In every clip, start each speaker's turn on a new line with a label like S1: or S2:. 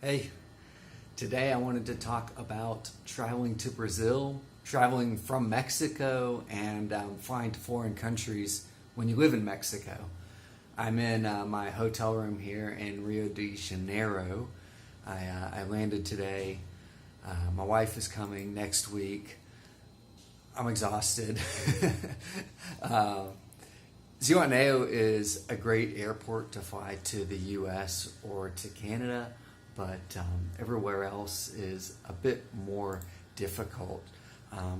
S1: Hey, today I wanted to talk about traveling to Brazil, traveling from Mexico, and flying to foreign countries when you live in Mexico. I'm in my hotel room here in Rio de Janeiro. I landed today. My wife is coming next week. I'm exhausted. Zihuatanejo is a great airport to fly to the US or to Canada, but everywhere else is a bit more difficult.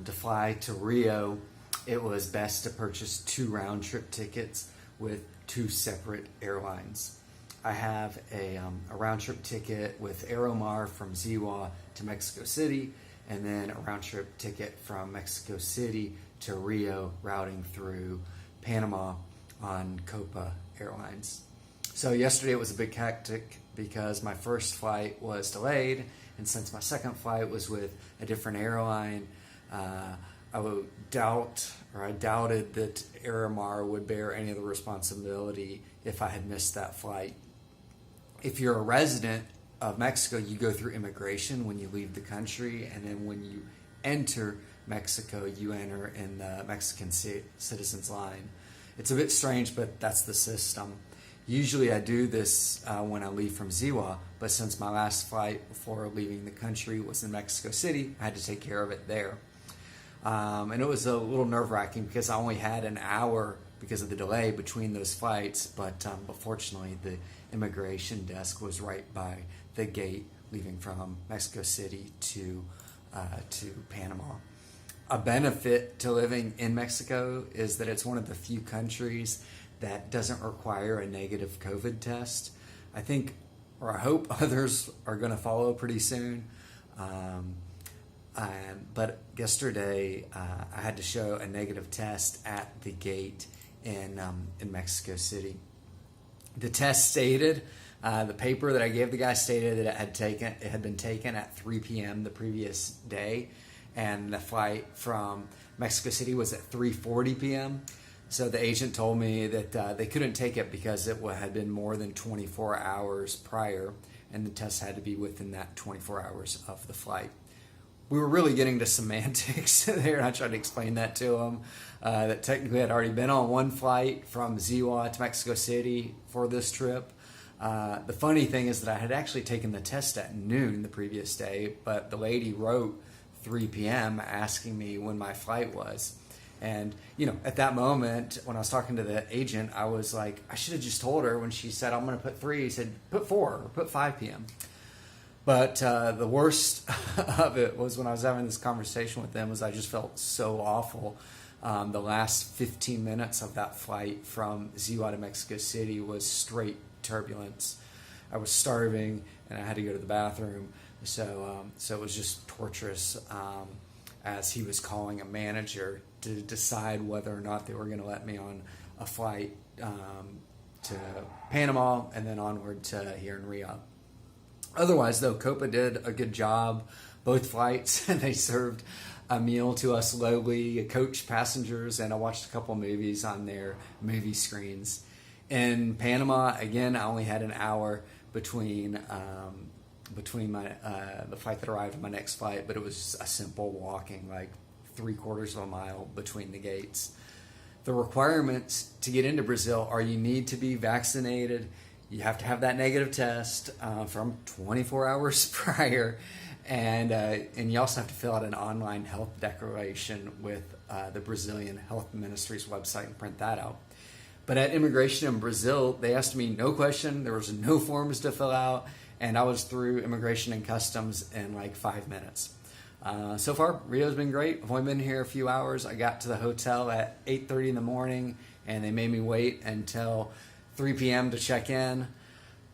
S1: To fly to Rio, it was best to purchase two round trip tickets with two separate airlines. I have a round trip ticket with Aeromar from Ziwa to Mexico City, and then a round trip ticket from Mexico City to Rio, routing through Panama on Copa Airlines. So yesterday it was a bit hectic because my first flight was delayed, and since my second flight was with a different airline, I doubted that Aeromar would bear any of the responsibility if I had missed that flight. If you're a resident of Mexico, you go through immigration when you leave the country, and then when you enter Mexico, you enter in the Mexican citizens line. It's a bit strange, but that's the system. Usually I do this when I leave from Ziwa, but since my last flight before leaving the country was in Mexico City, I had to take care of it there. And it was a little nerve-wracking because I only had an hour because of the delay between those flights, but fortunately the immigration desk was right by the gate leaving from Mexico City to Panama. A benefit to living in Mexico is that it's one of the few countries that doesn't require a negative COVID test. I think, or I hope, others are going to follow pretty soon. But yesterday, I had to show a negative test at the gate in Mexico City. The test stated, the paper that I gave the guy stated that it had been taken at 3 p.m. the previous day, and the flight from Mexico City was at 3:40 p.m. So the agent told me that they couldn't take it because it had been more than 24 hours prior, and the test had to be within that 24 hours of the flight. We were really getting to semantics there, and I tried to explain that to him, that technically I'd already been on one flight from Ziwa to Mexico City for this trip. The funny thing is that I had actually taken the test at noon the previous day, but the lady wrote 3 p.m. asking me when my flight was. And, at that moment, when I was talking to the agent, I was like, I should have just told her when she said, I'm going to put 3, he said, put 4 or put 5 p.m. But the worst of it was when I was having this conversation with them was I just felt so awful. The last 15 minutes of that flight from Ziwa to Mexico City was straight turbulence. I was starving and I had to go to the bathroom. So it was just torturous as he was calling a manager to decide whether or not they were going to let me on a flight to Panama and then onward to here in Rio. Otherwise, though, Copa did a good job, both flights, and they served a meal to us lowly, coach passengers, and I watched a couple movies on their movie screens. In Panama, again, I only had an hour between my the flight that arrived and my next flight, but it was just a simple walking, like 3/4 of a mile between the gates. The requirements to get into Brazil are you need to be vaccinated. You have to have that negative test from 24 hours prior, and you also have to fill out an online health declaration with the Brazilian Health Ministry's website and print that out. But at immigration in Brazil, they asked me no question. There was no forms to fill out, and I was through immigration and customs in like 5 minutes. So far, Rio's been great. I've only been here a few hours. I got to the hotel at 8:30 in the morning, and they made me wait until 3 p.m. to check in.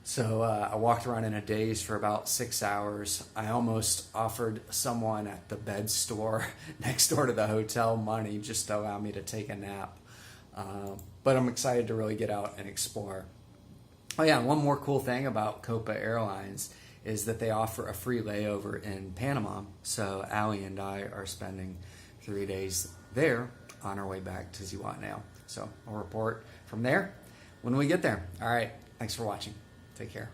S1: So I walked around in a daze for about 6 hours. I almost offered someone at the bed store next door to the hotel money just to allow me to take a nap. But I'm excited to really get out and explore. Oh yeah, one more cool thing about Copa Airlines is that they offer a free layover in Panama. So Allie and I are spending 3 days there on our way back to Zihuatanejo. So I'll report from there when we get there. All right, thanks for watching. Take care.